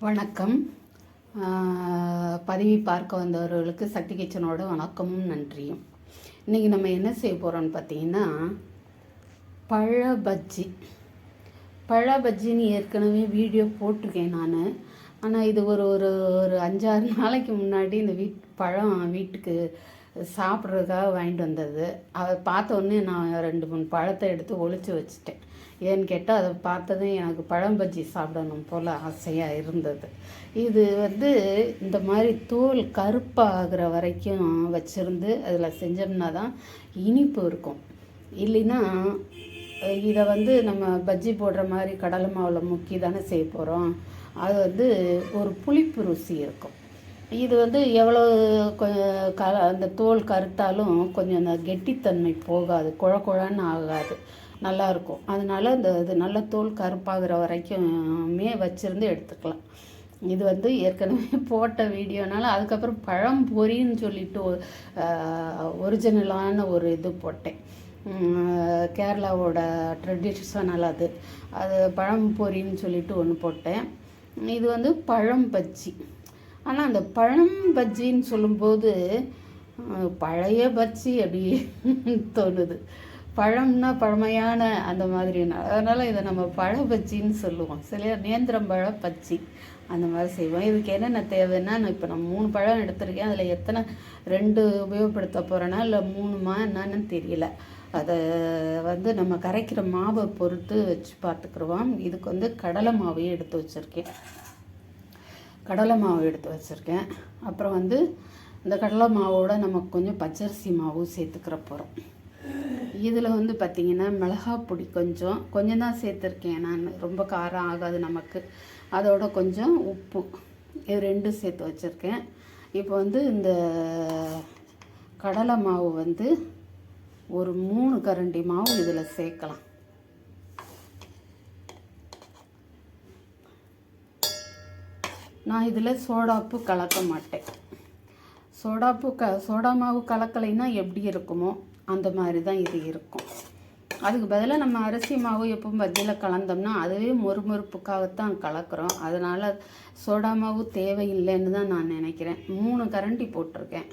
வணக்கம். பதிவை பார்க்க வந்தவர்களுக்கு சக்தி கிச்சனோட வணக்கமும் நன்றியும். இன்றைக்கி நம்ம என்ன செய்ய போகிறோம்னு பார்த்தீங்கன்னா, பழ பஜ்ஜின்னு ஏற்கனவே வீடியோ போட்டிருக்கேன் நான். ஆனால் இது ஒரு ஒரு ஒரு 5-6 நாளைக்கு முன்னாடி இந்த பழம் வீட்டுக்கு சாப்பிட்றதுக்காக வாங்கிட்டு வந்தது. அதை பார்த்த உடனே நான் 2-3 பழத்தை எடுத்து ஒளிச்சு வச்சுட்டேன். ஏன்னு கேட்டால் அதை பார்த்ததும் எனக்கு பழம் பஜ்ஜி சாப்பிடணும் போல் ஆசையாக இருந்தது. இது இந்த மாதிரி தோல் கருப்பாகிற வரைக்கும் வச்சுருந்து அதில் செஞ்சோம்னா தான் இனிப்பு இருக்கும். இல்லைன்னா இதை நம்ம பஜ்ஜி போடுற மாதிரி கடலை மாவில் முக்கி தானே செய்ய போகிறோம். அது ஒரு புளிப்பு ருசி இருக்கும். இது எவ்வளோ அந்த தோல் கருத்தாலும் கொஞ்சம் அந்த கெட்டித்தன்மை போகாது, குழன்னு ஆகாது, நல்லாயிருக்கும். அதனால் இது நல்ல தோல் கருப்பாகிற வரைக்குமே வச்சுருந்து எடுத்துக்கலாம். இது ஏற்கனவே போட்ட வீடியோனால அதுக்கப்புறம் பழம் பொரின்னு சொல்லிட்டு ஒரிஜினலான ஒரு இது போட்டேன். கேரளாவோட ட்ரெடிஷ்னல் அது பழம் பொரின்னு சொல்லிட்டு ஒன்று போட்டேன். இது பழம் பஜ்ஜி. ஆனால் அந்த பழம் பஜ்ஜின்னு சொல்லும்போது பழைய பஜ்ஜி அப்படி தோணுது. பழம்னா பழமையான அந்த மாதிரினா, அதனால் இதை நம்ம பழ பஜ்ஜின்னு சொல்லுவோம். சில நேந்திரம்பழ பஜ்ஜி அந்த மாதிரி செய்வோம். இதுக்கு என்னென்ன தேவைன்னா, இப்போ நான் 3 பழம் எடுத்திருக்கேன். அதில் எத்தனை 2 உபயோகப்படுத்த போகிறேன்னா இல்லை 3மா என்னன்னு தெரியல. அதை நம்ம கரைக்கிற மாவை பொறுத்து வச்சு பார்த்துக்குருவோம். இதுக்கு கடலை மாவையும் எடுத்து வச்சுருக்கேன். அப்புறம் இந்த கடலை மாவோட நமக்கு கொஞ்சம் பச்சரிசி மாவும் சேர்த்துக்கிற போகிறோம். இதில் பார்த்திங்கன்னா மிளகாய் பொடி கொஞ்சம் தான் சேர்த்துருக்கேன் நான். ரொம்ப காரம் ஆகாது நமக்கு. அதோட கொஞ்சம் உப்பு, இது 2 சேர்த்து வச்சுருக்கேன். இப்போ இந்த கடலை மாவு ஒரு 3 கரண்டி மாவு இதில் சேர்க்கலாம். நான் இதில் சோடாப்பு கலக்க மாட்டேன். சோடா மாவு கலக்கலைன்னா எப்படி இருக்குமோ அந்த மாதிரி தான் இது இருக்கும். அதுக்கு பதிலாக நம்ம அரிசி மாவு எப்பவும் பஜ்ஜியில் கலந்தோம்னா அதுவே மொறுமொறுப்புக்காகத்தான் கலக்கிறோம். அதனால் சோடா மாவு தேவையில்லைன்னு தான் நான் நினைக்கிறேன். 3 கரண்டி போட்டிருக்கேன்,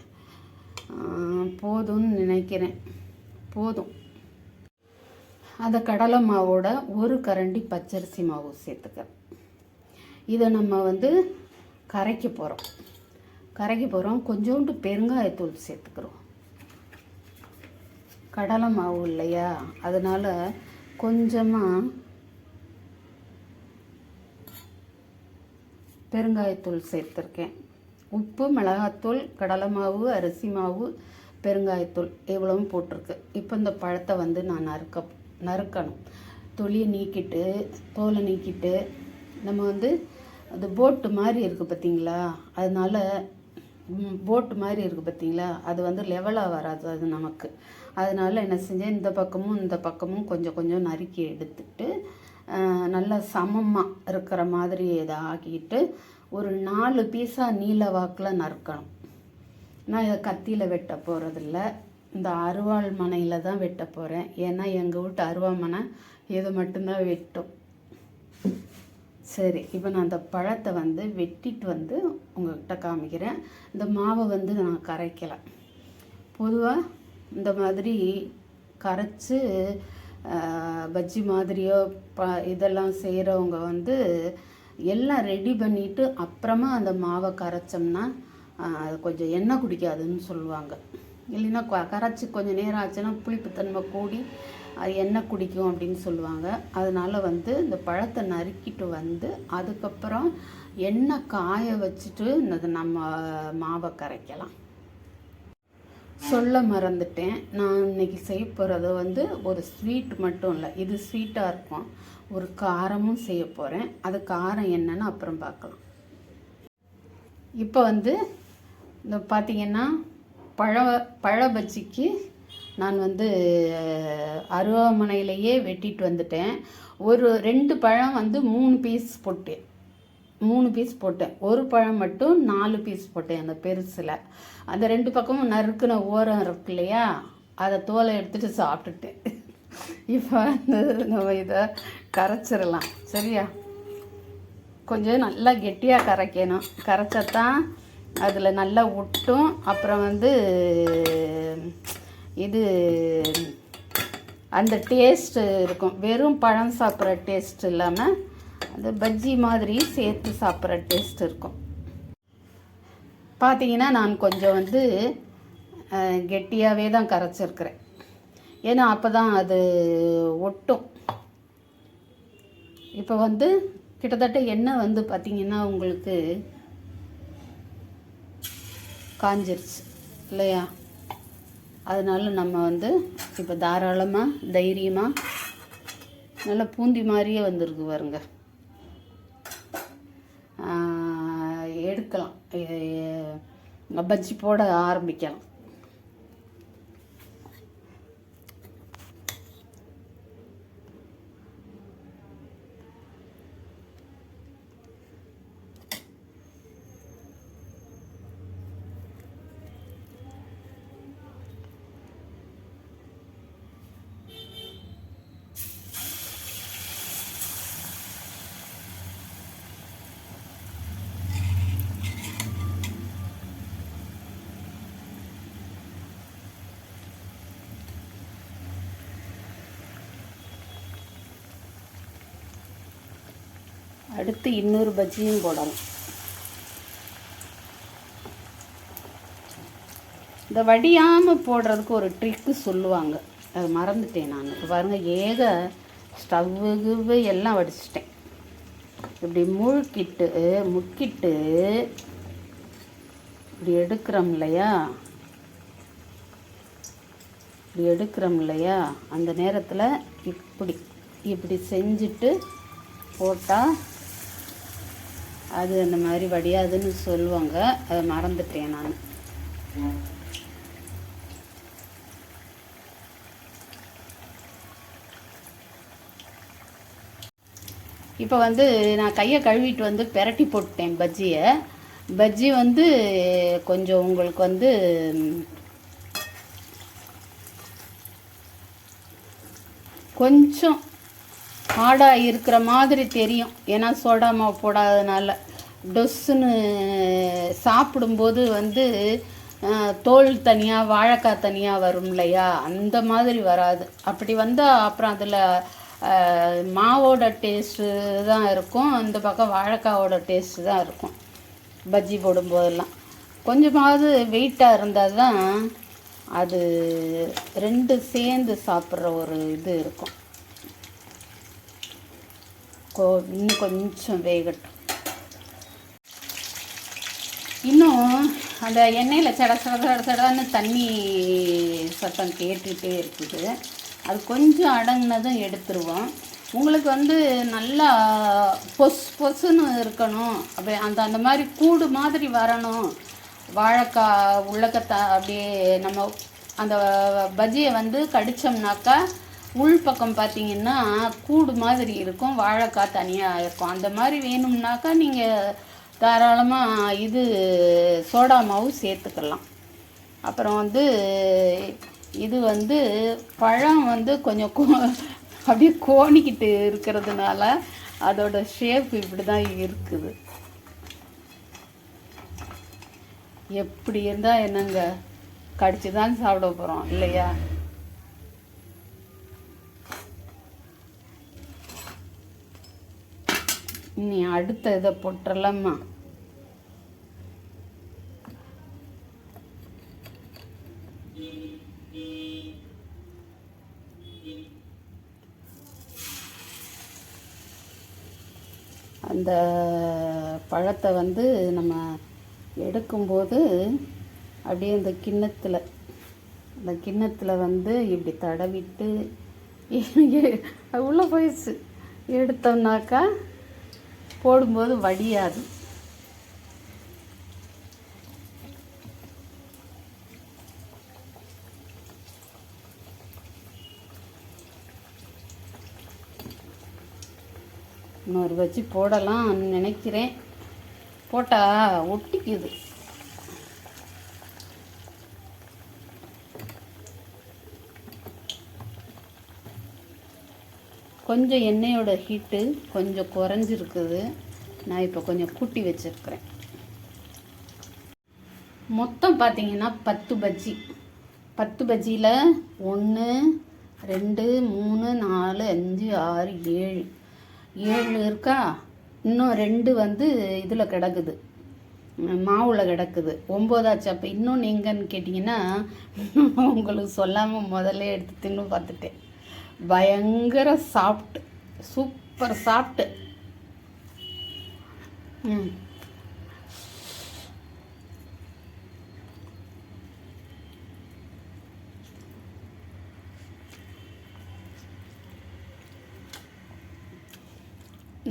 போதும்னு நினைக்கிறேன். போதும். அந்த கடலை மாவோட 1 கரண்டி பச்சரிசி மாவு சேர்த்துக்கிறேன். இதை நம்ம கரைக்க போகிறோம். கொஞ்சோண்டு பெருங்காயத்தூள் சேர்த்துக்கிறோம். கடலை மாவு இல்லையா, அதனால் கொஞ்சமாக பெருங்காயத்தூள் சேர்த்துருக்கேன். உப்பு, மிளகாத்தூள், கடலை மாவு, அரிசி மாவு, பெருங்காயத்தூள் இவ்வளவும் போட்டிருக்கு. இப்போ இந்த பழத்தை நான் நறுக்கணும். தோலை நீக்கிட்டு நம்ம அது போட்டு மாதிரி இருக்குது பார்த்தீங்களா, அதனால் போட்டு மாதிரி இருக்குது பார்த்தீங்களா, அது லெவலாக வராது அது நமக்கு. அதனால் என்ன செஞ்சேன், இந்த பக்கமும் கொஞ்சம் நறுக்கி எடுத்துட்டு நல்லா சமமாக இருக்கிற மாதிரி இதை ஆக்கிட்டு ஒரு 4 பீஸாக நீல வாக்கில் நறுக்கணும். நான் இதை கத்தியில் வெட்ட போகிறதில்ல, இந்த அருவாள் மனையில் தான் வெட்ட போகிறேன். ஏன்னா எங்கள் வீட்டு அருவாமனை இது மட்டும்தான் வெட்டும். சரி, இப்போ நான் அந்த பழத்தை வெட்டிட்டு உங்கள்கிட்ட காமிக்கிறேன். இந்த மாவை நான் கரைக்கலை. பொதுவாக இந்த மாதிரி கரைச்சி பஜ்ஜி மாதிரியோ இதெல்லாம் செய்கிறவங்க எல்லாம் ரெடி பண்ணிவிட்டு அப்புறமா அந்த மாவை கரைச்சோம்னா அது கொஞ்சம் எண்ணெய் குடிக்காதுன்னு சொல்லுவாங்க. இல்லைன்னா கரைச்சி கொஞ்சம் நேரம் ஆச்சுன்னா புளிப்புத்தன்மை கூடி அது எண்ணெய் குடிக்கும் அப்படின்னு சொல்லுவாங்க. அதனால் இந்த பழத்தை நறுக்கிட்டு அதுக்கப்புறம் எண்ணெய் காய வச்சுட்டு நம்ம மாவை கரைக்கலாம். சொல்ல மறந்துட்டேன், நான் இன்றைக்கி செய்ய போகிறது ஒரு ஸ்வீட் மட்டும் இல்லை, இது ஸ்வீட்டாக இருக்கும். ஒரு காரமும் செய்ய போகிறேன். அது காரம் என்னன்னு அப்புறம் பார்க்கலாம். இப்போ இந்த பார்த்திங்கன்னா பழ பஜ்ஜிக்கு நான் அருவாமனையிலேயே வெட்டிட்டு வந்துட்டேன். ஒரு 2 பழம் 3 பீஸ் போட்டேன். ஒரு பழம் மட்டும் 4 பீஸ் போட்டேன் அந்த பெருசில். அந்த 2 பக்கமும் நறுக்குன ஓரம் இருக்கு இல்லையா, அதை தோலை எடுத்துகிட்டு சாப்பிட்டுட்டேன். இப்போ நம்ம இதை கரைச்சிடலாம். சரியா? கொஞ்சம் நல்லா கெட்டியாக கரைக்கணும். கரைச்சாதான் அதில் நல்லா ஒட்டும். அப்புறம் வந்து இது அந்த டேஸ்ட்டு இருக்கும். வெறும் பழம் சாப்பிட்ற டேஸ்ட் இல்லாமல் அந்த பஜ்ஜி மாதிரி சேர்த்து சாப்பிட்ற டேஸ்ட் இருக்கும். பார்த்தீங்கன்னா நான் கொஞ்சம் வந்து கெட்டியாகவே தான் கரைச்சிருக்கிறேன். ஏன்னா அப்போ தான் அது ஒட்டும். இப்போ வந்து கிட்டத்தட்ட எண்ணெய் வந்து பார்த்திங்கன்னா உங்களுக்கு காஞ்சிருச்சு இல்லையா? அதனால நம்ம வந்து இப்போ தாராளமாக தைரியமாக நல்லா பூந்தி மாதிரியே வந்துருக்கு பாருங்க. எடுக்கலாம், பஜ்ஜி போட ஆரம்பிக்கலாம். அடுத்து இன்னொரு பஜ்ஜியும் போடலாம். இந்த வடியாமல் போடுறதுக்கு ஒரு ட்ரிக்கு சொல்லுவாங்க, அது மறந்துட்டேன் நான். இப்போ பாருங்கள், ஸ்டவ்வு எல்லாம் வடிச்சிட்டேன். இப்படி முக்கிட்டு இப்படி எடுக்கிறோம் இல்லையா, அந்த நேரத்தில் இப்படி செஞ்சுட்டு போட்டால் அது அந்த மாதிரி வடியாதுன்னு சொல்லுவாங்க. அதை மறந்துட்டேன் நான். இப்போ வந்து நான் கையை கழுவிட்டு வந்து பெரட்டி போட்டேன் பஜ்ஜி வந்து கொஞ்சம் உங்களுக்கு வந்து கொஞ்சம் ஹார்டாக இருக்கிற மாதிரி தெரியும். ஏன்னா சோடா மாவு போடாதனால டொஸ்ஸுன்னு சாப்பிடும்போது வந்து தோல் தனியாக வாழைக்காய் தனியாக வரும் இல்லையா, அந்த மாதிரி வராது. அப்படி வந்தால் அப்புறம் அதில் மாவோட டேஸ்ட்டு தான் இருக்கும், இந்த பக்கம் வாழைக்காவோட டேஸ்ட்டு தான் இருக்கும். பஜ்ஜி போடும்போதெல்லாம் கொஞ்சமாவது வெயிட்டாக இருந்தால் தான் அது ரெண்டு சேர்ந்து சாப்பிட்ற ஒரு இது இருக்கும். இன்னும் கொஞ்சம் வேகட்டும். இன்னும் அந்த எண்ணெயில் சடன்னு தண்ணி சத்தம் கேட்டுகிட்டே இருக்குது. அது கொஞ்சம் அடங்கினதும் எடுத்துருவோம். உங்களுக்கு வந்து நல்லா பொசுன்னு இருக்கணும், அப்படி அந்த மாதிரி கூடு மாதிரி வரணும். வாழைக்காய் உள்ளக்கத்தை அப்படியே நம்ம அந்த பஜ்ஜியை வந்து கடித்தோம்னாக்கா உள்பக்கம் பார்த்திங்கன்னா கூடு மாதிரி இருக்கும், வாழைக்காய் தனியாக இருக்கும். அந்த மாதிரி வேணும்னாக்கா நீங்கள் தாராளமாக சோடா மாவு சேர்த்துக்கலாம். அப்புறம் வந்து இது வந்து பழம் வந்து கொஞ்சம் அப்படியே கோணிக்கிட்டு இருக்கிறதுனால அதோட ஷேப் இப்படி தான் இருக்குது. எப்படி இருந்தால் என்னங்க, கடிச்சு தான் சாப்பிட போகிறோம் இல்லையா? நீ அடுத்த இதை போட்டுடலாமா? அந்த பழத்தை வந்து நம்ம எடுக்கும்போது அப்படியே அந்த கிண்ணத்தில் வந்து இப்படி தடவிட்டு உள்ளே போயிடுச்சு. எடுத்தோம்னாக்கா போடும்போது வடியாது. இன்னொரு வச்சு போடலாம்னு நினைக்கிறேன், போட்டால் ஒட்டிக்குது. கொஞ்சம் எண்ணெயோட ஹீட்டு கொஞ்சம் குறைஞ்சிருக்குது. நான் இப்போ கொஞ்சம் கூட்டி வச்சுருக்கிறேன். மொத்தம் பார்த்தீங்கன்னா 10 பஜ்ஜி. 10 பஜ்ஜியில் 1 2 3 4 5 6 7 இருக்கா. இன்னும் 2 வந்து இதில் கிடக்குது, மாவில் கிடக்குது. 9ஆச்சு. அப்போ இன்னொன்று எங்கன்னு கேட்டிங்கன்னா உங்களுக்கு சொல்லாமல் முதல்ல எடுத்து தின்னு பார்த்துட்டேன். பயங்கர சாஃப்ட், சூப்பர் சாஃப்ட்டு.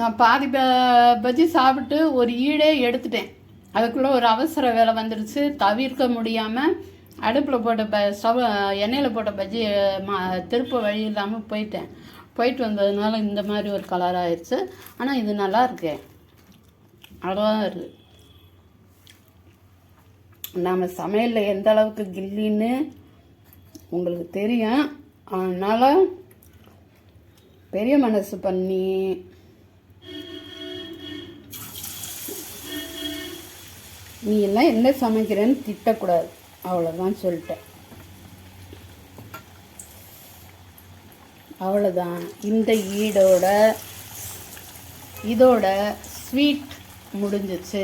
நான் பாதி பஜ்ஜி சாப்பிட்டு ஒரு ஈடே எடுத்துட்டேன். அதுக்குள்ளே ஒரு அவசர வேலை வந்துடுச்சு. தவிர்க்க முடியாமல் அடுப்பில் போட்ட எண்ணெயில் போட்ட பஜ்ஜி திருப்ப வழி இல்லாமல் போயிட்டு வந்ததுனால இந்த மாதிரி ஒரு கலர் ஆயிடுச்சு. ஆனால் இது நல்லா இருக்கு, அழகாக இருக்குது. நம்ம சமையலில் எந்த அளவுக்கு கில்லின்னு உங்களுக்கு தெரியும். அதனால் பெரிய மனசு பண்ணி நீ எல்லாம் என்ன சமைக்கிறேன்னு திட்டக்கூடாது, அவ்வளோதான் சொல்லிட்டேன். அவ்வளோதான். இந்த இதோட ஸ்வீட் முடிஞ்சிச்சு.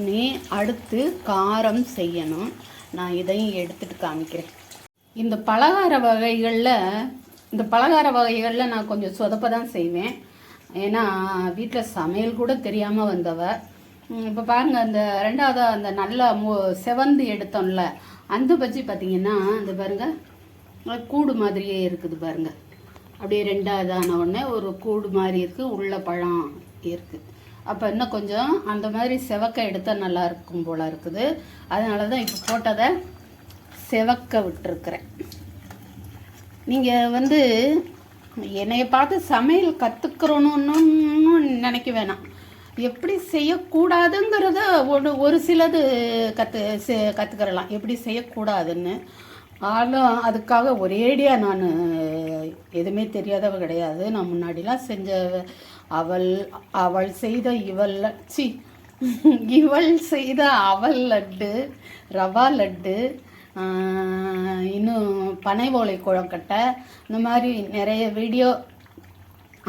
நீ அடுத்து காரம் செய்யணும். நான் இதையும் எடுத்துகிட்டு காமிக்கிறேன். இந்த பலகார வகைகளில் நான் கொஞ்சம் சொதப்ப தான் செய்வேன். ஏன்னா வீட்டில் சமையல் கூட தெரியாமல் வந்தவ. இப்போ பாருங்கள், அந்த ரெண்டாவது அந்த நல்லா செவந்து எடுத்தோம்ல அந்த பஜ்ஜி பார்த்தீங்கன்னா அந்த பாருங்கள் கூடு மாதிரியே இருக்குது பாருங்கள். அப்படியே ரெண்டாவதான உடனே ஒரு கூடு மாதிரி இருக்குது, உள்ள பழம் இருக்குது. அப்போ இன்னும் கொஞ்சம் அந்த மாதிரி செவக்க எடுத்தால் நல்லா இருக்கும் போல் இருக்குது. அதனால தான் இப்போ போட்டதை செவக்க விட்டுருக்குறேன். நீங்கள் வந்து என்னைய பார்த்து சமையல் கற்றுக்கிறோன்னு நினைக்க வேணாம். எப்படி செய்யக்கூடாதுங்கிறத ஒரு சிலது கற்றுக்கிறலாம், எப்படி செய்யக்கூடாதுன்னு. ஆளும் அதுக்காக ஒரேடியாக நான் எதுவுமே தெரியாதவ கிடையாது. நான் முன்னாடிலாம் செஞ்ச அவள் செய்த இவள் செய்த அவல் லட்டு, ரவா லட்டு, இன்னும் பனை ஓலை குழக்கட்டை, இந்த மாதிரி நிறைய வீடியோ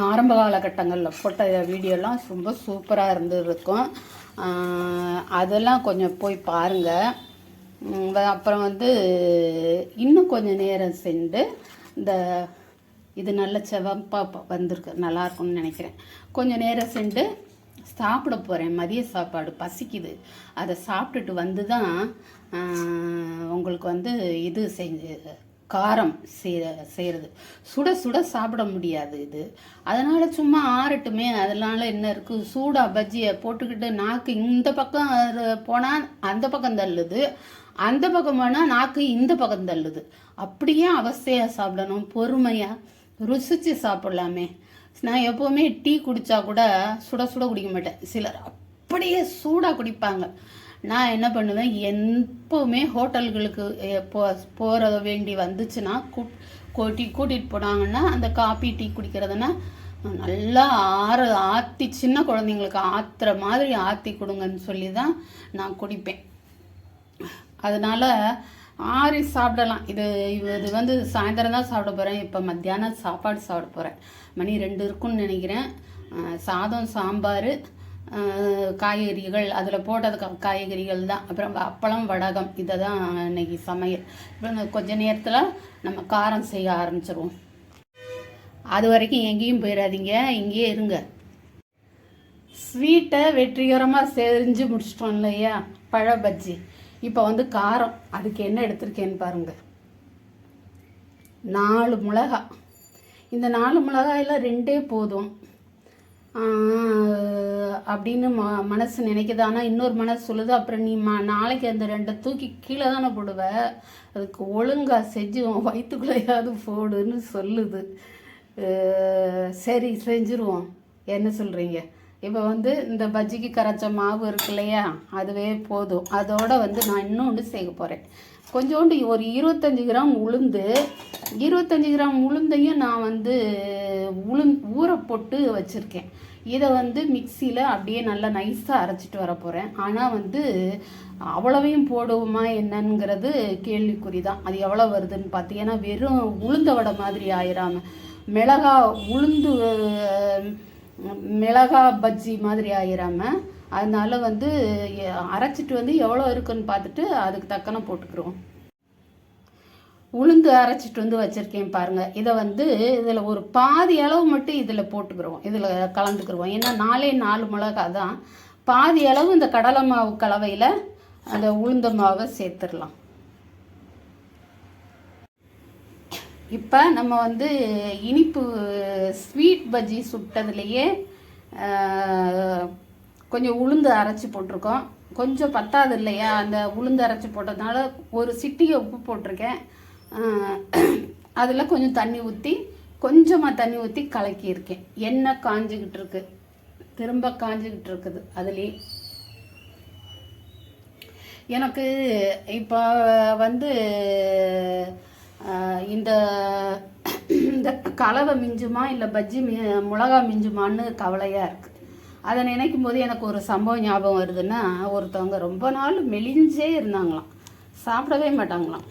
ஆரம்ப காலகட்டங்களில் போட்ட வீடியோலாம் ரொம்ப சூப்பராக இருந்துருக்கும். அதெல்லாம் கொஞ்சம் போய் பாருங்கள். அப்புறம் வந்து இன்னும் கொஞ்சம் நேரம் சென்று இது நல்ல செவப்பாக வந்திருக்கு, நல்லாயிருக்கும்னு நினைக்கிறேன். கொஞ்சம் நேரம் சென்று சாப்பிட போகிறேன். மதிய சாப்பாடு பசிக்குது. அதை சாப்பிட்டுட்டு வந்து தான் உங்களுக்கு வந்து இது காரம் செய்கிறது. சுட சுட சாப்பிட முடியாது இது. அதனால் சும்மா ஆறட்டுமே, அதனால என்ன இருக்குது, சூடாக பஜ்ஜியை போட்டுக்கிட்டு நாக்கு இந்த பக்கம் போனால் அந்த பக்கம் தள்ளுது, அந்த பக்கம் போனால் நாக்கு இந்த பக்கம் தள்ளுது. அப்படியே அவஸ்தையாக சாப்பிடணும், பொறுமையாக ருசித்து சாப்பிட்லாமே. நான் எப்போவுமே டீ குடித்தா கூட சுட சுட குடிக்க மாட்டேன். சிலர் அப்படியே சூடாக குடிப்பாங்க. நான் என்ன பண்ணுவேன், எப்போவுமே ஹோட்டல்களுக்கு போகிற வேண்டி வந்துச்சுன்னா கூட்டிகிட்டு போனாங்கன்னா அந்த காபி டீ குடிக்கிறதுனா நல்லா ஆற்றி சின்ன குழந்தைங்களுக்கு ஆற்றுற மாதிரி ஆற்றி கொடுங்கன்னு சொல்லி தான் நான் குடிப்பேன். அதனால் ஆறி சாப்பிடலாம். இது வந்து சாயந்தரம் தான் சாப்பிட போகிறேன். இப்போ மத்தியானம் சாப்பாடு சாப்பிட போகிறேன். மணி 2 இருக்குன்னு நினைக்கிறேன். சாதம், சாம்பார், காய்கறிகள், அதில் போட்டதுக்கு காய்கறிகள் தான். அப்புறம் அப்பளம், வடகம், இதை தான் இன்னைக்கு சமையல். இப்போ கொஞ்ச நேரத்தில் நம்ம காரம் செய்ய ஆரம்பிச்சிருவோம். அது வரைக்கும் எங்கேயும் போயிடாதீங்க, இங்கேயே இருங்க. ஸ்வீட்டை வெற்றிகரமாக செஞ்சு முடிச்சிட்டோம் இல்லையா, பழ பஜ்ஜி. இப்போ வந்து காரம், அதுக்கு என்ன எடுத்திருக்கேன்னு பாருங்கள். 4 மிளகா. இந்த 4 மிளகாயில் 2 போதும் அப்படின்னு மனசு நினைக்குது. ஆனால் இன்னொரு மனசு சொல்லுது, அப்புறம் நீ நாளைக்கு அந்த 2 தூக்கி கீழே தானே போடுவ, அதுக்கு ஒழுங்காக செஞ்சு வயிற்றுக்குள்ளையாவது போடுன்னு சொல்லுது. சரி செஞ்சுருவோம், என்ன சொல்கிறீங்க? இப்போ வந்து இந்த பஜ்ஜிக்கு கரைச்ச மாவு இருக்கு இல்லையா, அதுவே போதும். அதோடு வந்து நான் இன்னொன்று சேர்க்க போகிறேன். கொஞ்சோண்டு ஒரு 25 கிராம் உளுந்து. 25 கிராம் உளுந்தையும் நான் வந்து ஊற போட்டு வச்சுருக்கேன். இதை வந்து மிக்சியில் அப்படியே நல்லா நைஸாக அரைச்சிட்டு வர போகிறேன். ஆனால் வந்து அவ்வளவையும் போடுவோமா என்னங்கிறது கேள்விக்குறி தான். அது எவ்வளோ வருதுன்னு பார்த்தீங்கன்னா வெறும் உளுந்த வடை மாதிரி ஆயிராம மிளகா பஜ்ஜி மாதிரி ஆயிராமல், அதனால வந்து அரைச்சிட்டு வந்து எவ்வளோ இருக்குன்னு பார்த்துட்டு அதுக்கு தக்கன போட்டுக்கிறோம். உளுந்து அரைச்சிட்டு வந்து வச்சுருக்கேன் பாருங்கள். இதை வந்து இதில் ஒரு பாதி அளவு மட்டும் இதில் போட்டுக்கிறோம், இதில் கலந்துக்கிறோம். ஏன்னா 4 மிளகா தான். பாதி அளவு இந்த கடலை மாவு கலவையில் அந்த உளுந்த மாவை சேர்த்துடலாம். இப்போ நம்ம வந்து இனிப்பு ஸ்வீட் பஜ்ஜி சுட்டதுலேயே கொஞ்சம் உளுந்து அரைச்சி போட்டிருக்கோம். கொஞ்சம் பத்தாது இல்லையா, அந்த உளுந்து அரைச்சி போட்டதுனால ஒரு சிட்டிகை உப்பு போட்டிருக்கேன். அதில் கொஞ்சம் கொஞ்சமாக தண்ணி ஊற்றி கலக்கியிருக்கேன். எண்ணெய் காஞ்சிக்கிட்டு இருக்கு, திரும்ப காஞ்சிக்கிட்டு இருக்குது. அதுலேயே எனக்கு இப்போ வந்து இந்த கலவை மிஞ்சுமா இல்லை பஜ்ஜி மிளகா மிஞ்சுமான்னு கவலையாக இருக்குது. அதை நினைக்கும் போது எனக்கு ஒரு சம்பவம் ஞாபகம் வருதுன்னா, ஒருத்தவங்க ரொம்ப நாள் மெலிஞ்சே இருந்தாங்களாம், சாப்பிடவே மாட்டாங்களாம்.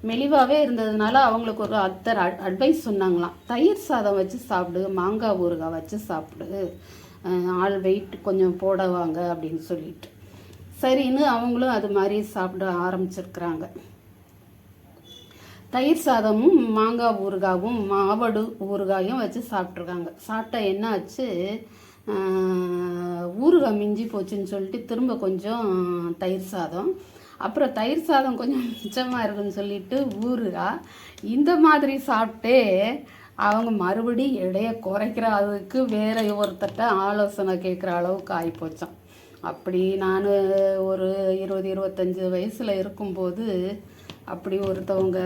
மெலிவாகவே இருந்ததுனால அவங்களுக்கு ஒரு அட்வைஸ் சொன்னாங்களாம், தயிர் சாதம் வச்சு சாப்பிடு, மாங்காய் ஊறுகாய் வச்சு சாப்பிடு, ஆள் வெயிட் கொஞ்சம் போடவாங்க அப்படின்னு சொல்லிட்டு. சரின்னு அவங்களும் அது மாதிரி சாப்பிட ஆரம்பிச்சிருக்கிறாங்க. தயிர் சாதமும் மாங்காய் ஊறுகாயும் மாவடு ஊறுகாயும் வச்சு சாப்பிட்ருக்காங்க. சாப்பிட்டா என்ன ஆச்சு, ஊறுகாய் மிஞ்சி போச்சுன்னு சொல்லிட்டு திரும்ப கொஞ்சம் தயிர் சாதம், அப்புறம் தயிர் சாதம் கொஞ்சம் மிச்சமாக இருக்குன்னு சொல்லிட்டு ஊறுகாய், இந்த மாதிரி சாப்பிட்டே அவங்க மறுபடியும் எடையை குறைக்கிற அளவுக்கு வேற ஒருத்தட்ட ஆலோசனை கேட்குற அளவுக்கு ஆகிப்போச்சான். அப்படி நான் ஒரு 20-25 வயசில் இருக்கும்போது அப்படி ஒருத்தவங்க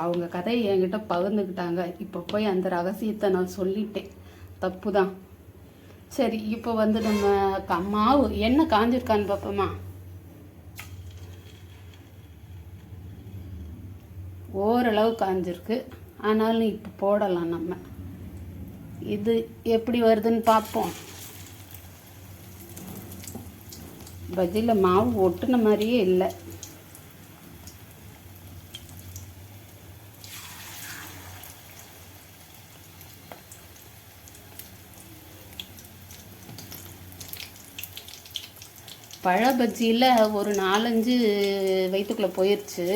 அவங்க கதையை என்கிட்ட பகிர்ந்துக்கிட்டாங்க. இப்போ போய் அந்த ரகசியத்தை நான் சொல்லிட்டேன், தப்பு தான். சரி, இப்போ வந்து நம்ம மாவு எண்ணெய் காஞ்சிருக்கான்னு பார்ப்போமா. ஓரளவு காஞ்சிருக்கு, ஆனாலும் இப்போ போடலாம். நம்ம இது எப்படி வருதுன்னு பார்ப்போம். பஜ்ஜியில் மாவு ஒட்டுன மாதிரியே இல்லை. பழ பஜ்ஜியில் ஒரு 4-5 வயிற்றுக்குள்ளே போயிடுச்சு.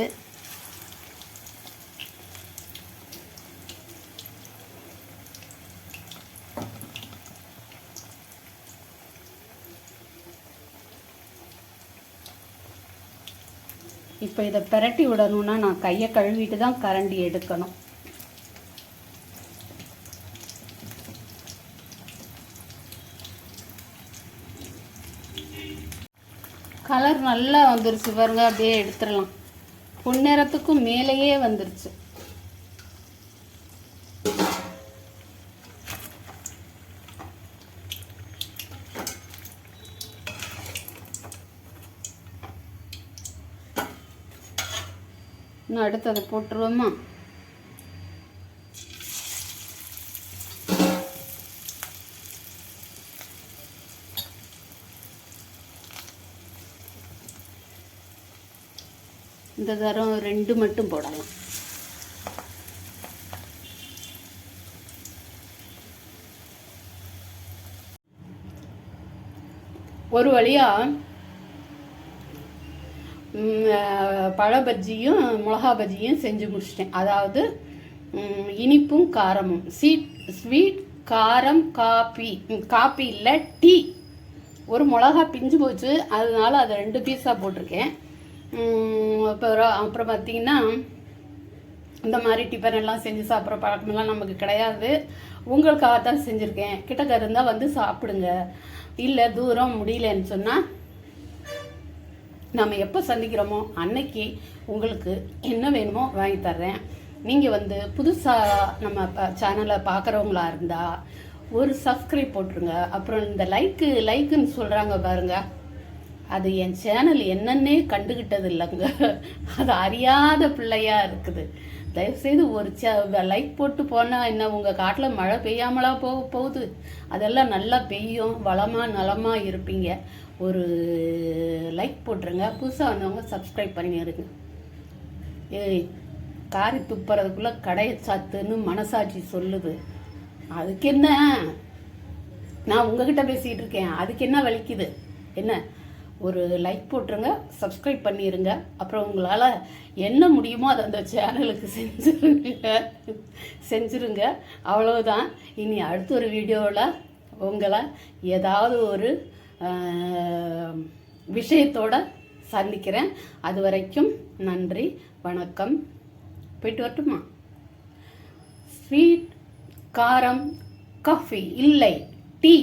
இப்போ இதை பிரட்டி விடணும்னா நான் கையை கழுவிட்டு தான் கரண்டி எடுக்கணும். கலர் நல்லா வந்துருச்சு பாருங்க, அப்படியே எடுத்துடலாம். பொன்னிறத்துக்கும் மேலேயே வந்துருச்சு. இன்னும் அடுத்ததை போட்டுருவோமா. இந்த தரம் 2 மட்டும் போடலாம். ஒரு வழியா பழ பஜ்ஜியும் மிளகா பஜ்ஜியும் செஞ்சு முடிச்சிட்டேன். அதாவது இனிப்பும் காரமும், ஸ்வீட் காரம், காப்பி இல்லை டீ. ஒரு மிளகா பிஞ்சு போச்சு, அதனால அதை 2 பீஸாக போட்டிருக்கேன். அப்புறம் பார்த்திங்கன்னா இந்த மாதிரி டிஃபன் எல்லாம் செஞ்சு சாப்பிட்ற பழக்கமெல்லாம் நமக்கு கிடையாது. உங்களுக்காக தான் செஞ்சுருக்கேன். கிட்டக்க இருந்தால் வந்து சாப்பிடுங்க, இல்லை தூரம் முடியலன்னு சொன்னால் நம்ம எப்போ சந்திக்கிறோமோ அன்னைக்கு உங்களுக்கு என்ன வேணுமோ வாங்கி தர்றேன். நீங்கள் வந்து புதுசாக நம்ம சேனலை பார்க்குறவங்களா இருந்தால் ஒரு சப்ஸ்கிரைப் போட்டுருங்க. அப்புறம் இந்த லைக்குன்னு சொல்கிறாங்க பாருங்க, அது என் சேனல் என்னன்னே கண்டுக்கிட்டது இல்லைங்க. அது அறியாத பிள்ளையாக இருக்குது. தயவுசெய்து ஒரு லைக் போட்டு போனால் என்ன, உங்கள் காட்டில் மழை பெய்யாமலா போகுது, அதெல்லாம் நல்லா பெய்யும், வளமாக நலமாக இருப்பீங்க. ஒரு லைக் போட்டுருங்க. புதுசாக வந்தவங்க சப்ஸ்கிரைப் பண்ணிடுங்க. ஏய், காரி துப்புறதுக்குள்ளே கடையை சாத்துன்னு மனசாட்சி சொல்லுது. அதுக்கு என்ன, நான் உங்ககிட்ட பேசிகிட்டு இருக்கேன், அதுக்கு என்ன வலிக்குது என்ன? ஒரு லைக் போட்டுருங்க, சப்ஸ்கிரைப் பண்ணிடுங்க. அப்புறம் உங்களால் என்ன முடியுமோ அதை அந்த சேனலுக்கு செஞ்சுருங்க. அவ்வளோதான். இனி அடுத்த ஒரு வீடியோவில் உங்களை ஏதாவது ஒரு விஷயத்தோடு சந்திக்கிறேன். அது வரைக்கும் நன்றி, வணக்கம். போயிட்டு வரட்டுமா? ஸ்வீட், காரம், காஃபி இல்லை, டீ.